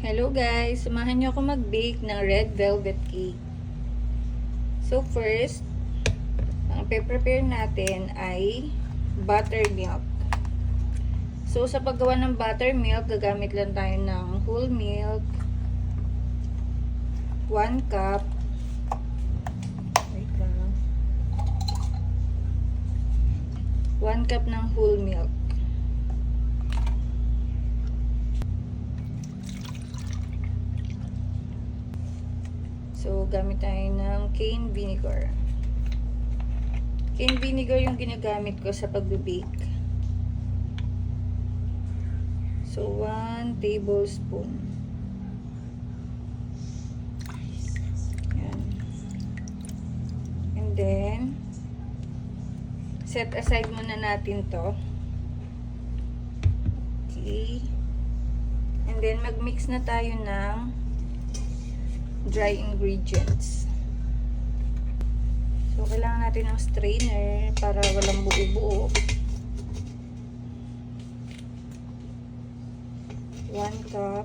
Hello guys! Samahan niyo ako mag-bake ng red velvet cake. So first, ang prepare natin ay buttermilk. So sa paggawa ng buttermilk, gagamit lang tayo ng whole milk, 1 cup, wait lang, 1 cup ng whole milk. So, gamit tayo ng cane vinegar. Cane vinegar yung ginagamit ko sa pagbe-bake. So, 1 tablespoon. Yan. And then, set aside muna natin to. Okay. And then, mag-mix na tayo ng dry ingredients. So, kailangan natin ng strainer para walang buo-buo. 1 cup.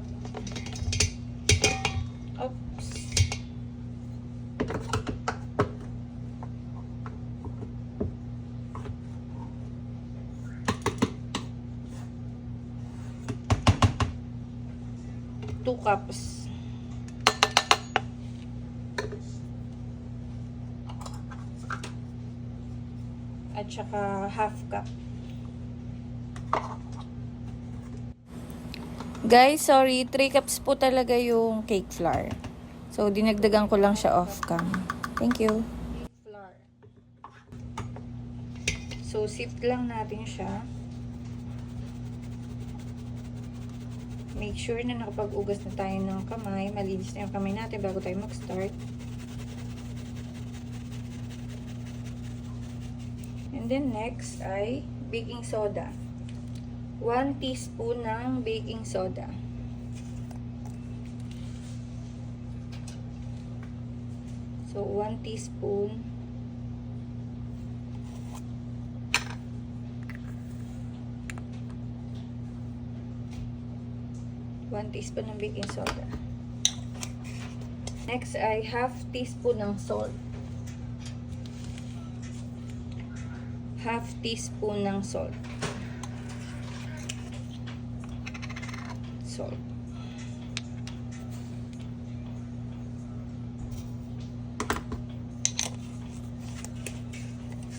Oops. Two cups. At saka half cup. Guys, sorry, 3 cups po talaga yung cake flour. So, dinagdagan ko lang siya off cam. Thank you. Cake flour. So, sift lang natin siya. Make sure na nakapag-ugas na tayo ng kamay. Malinis na yung kamay natin bago tayo mag-start. And then next ay baking soda. 1 teaspoon ng baking soda. So 1 teaspoon. One teaspoon ng baking soda. Next ay half teaspoon ng salt. Half teaspoon ng salt. Salt.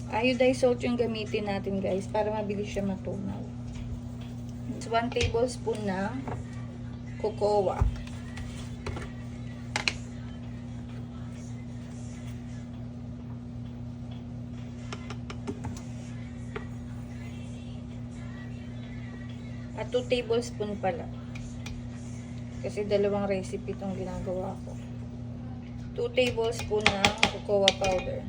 Iodized salt yung gamitin natin guys para mabilis siya matunaw. It's 1 tablespoon ng cocoa. At 2 tablespoon pala. Kasi dalawang recipe itong ginagawa ko. 2 tablespoon ng cocoa powder.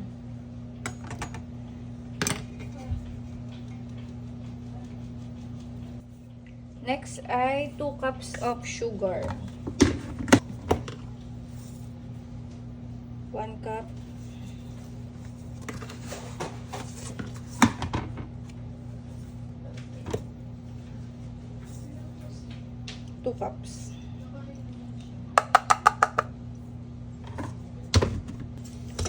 Next ay 2 cups of sugar. 1 cup. Two cups.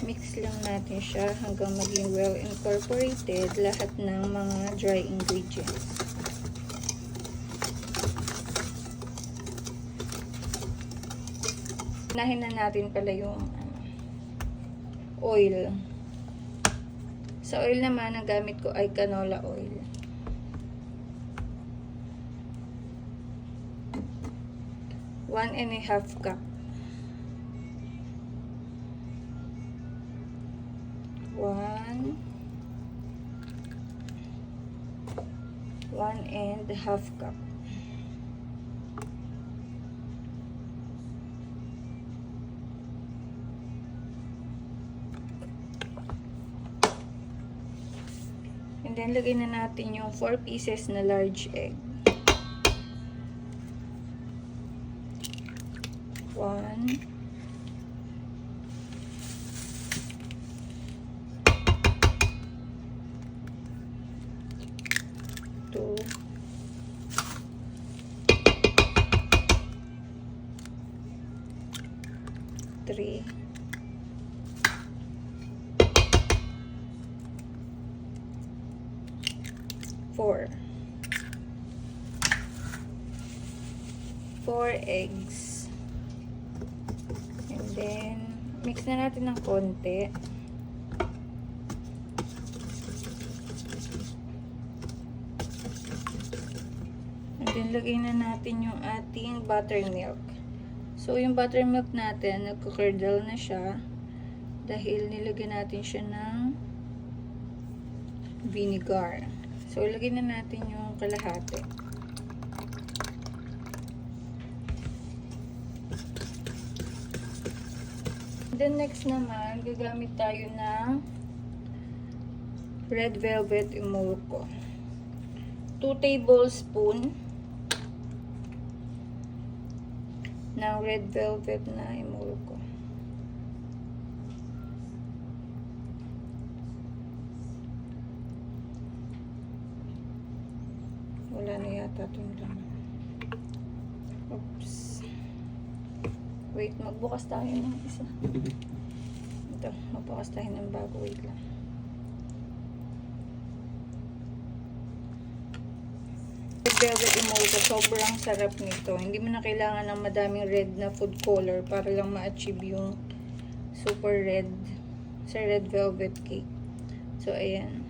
Mix lang natin siya hanggang maging well incorporated lahat ng mga dry ingredients. Unahin na natin pala yung oil. Sa oil naman, ang gamit ko ay canola oil. 1.5 cup. 1.5 cup. And then, lagay na natin yung 4 pieces na large egg. 1, 2, 3, 4. 4 eggs. And then, mix na natin ng konti. And then, lagay na natin yung ating buttermilk. So, yung buttermilk natin, nagkukurdle na siya dahil nilagyan natin siya ng vinegar. So, ilagay na natin yung kalahati. Then, next naman, gagamit tayo ng red velvet emulco. 2 tablespoon ng red velvet na emulco. Wala na yata itong lang. Oops. Wait, magbukas tayo ng isa. Ito, magbukas tayo ng bago. Wait lang. Red velvet emulco, sobrang sarap nito. Hindi mo na kailangan ng madaming red na food color para lang ma-achieve yung super red sa red velvet cake. So, ayan.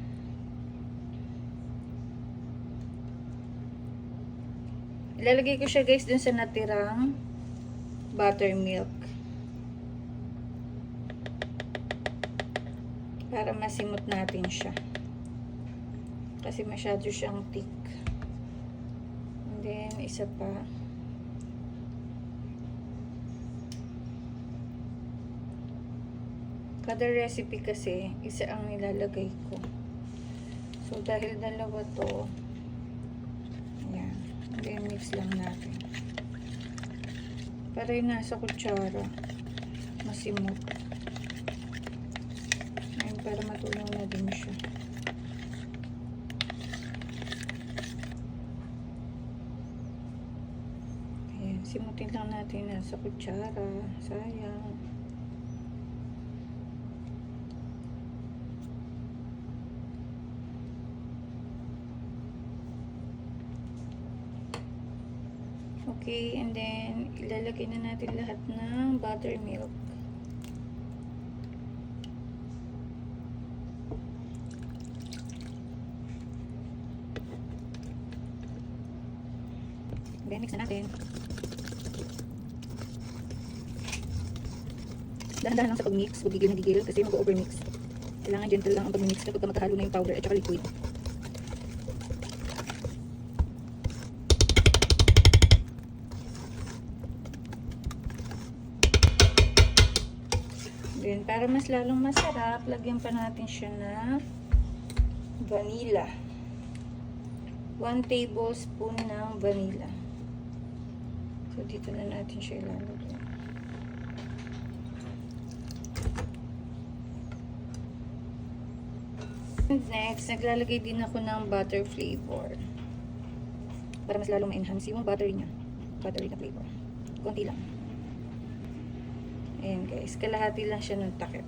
Ilalagay ko siya guys dun sa natirang buttermilk para masimot natin siya kasi masyado siyang thick. And then isa pa, kada recipe kasi isa ang nilalagay ko, so dahil dalawa to, ayan, and then mix lang natin para yung nasa kutsara masimot. Ayun, para matulong na din siya. Ayan, simutin lang natin nasa kutsara. Sayang. Okay, and then ilalagay na natin lahat ng buttermilk. Then mix na natin. Dahan-dahan lang sa pag-mix, huwag gigil kasi mag-overmix. Kailangan gentle lang ang pag-mix kapag makahalo na yung powder at saka liquid. Then, para mas lalong masarap, lagyan pa natin siya na vanilla. 1 tablespoon ng vanilla. So, dito na natin siya ilalagay. And next, naglalagay din ako ng butter flavor. Para mas lalong ma-enhance yung buttery niya. Buttery na flavor. Konti lang. Ayan guys, kalahati lang siya ng takip.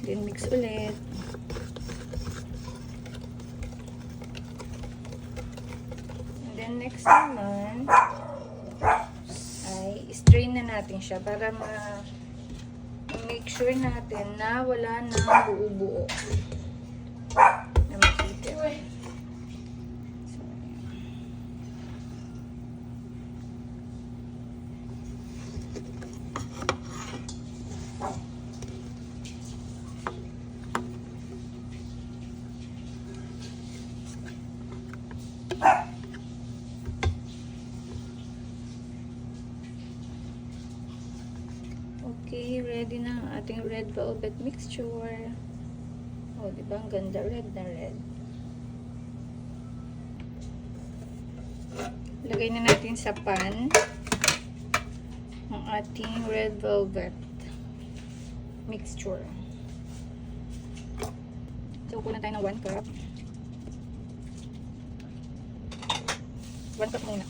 Then mix ulit. And then next naman ay strain na natin siya para make sure natin na wala nang buo-buo na makita. Okay, ready na ang ating red velvet mixture. Oh, di ba? Ang ganda, red na red. Lagay na natin sa pan ang ating red velvet mixture. So, kunan tayo ng 1 cup. 1 cup muna.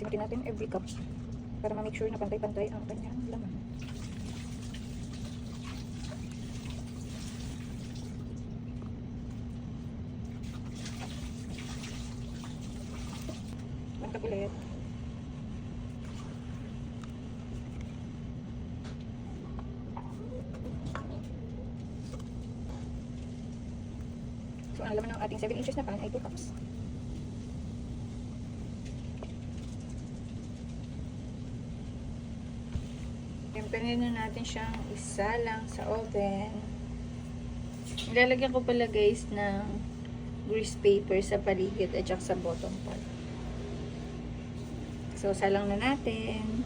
Sumatin natin every cup para ma-make sure na pantay-pantay ang kanyang laman. Bantag ulit. So, ang laman ng ating 7 inches na pan ay 2 cups. Temperin na natin siyang isa lang sa oven. Ilalagyan ko pala guys ng grease paper sa paligid at saka sa bottom part. So, salang na natin.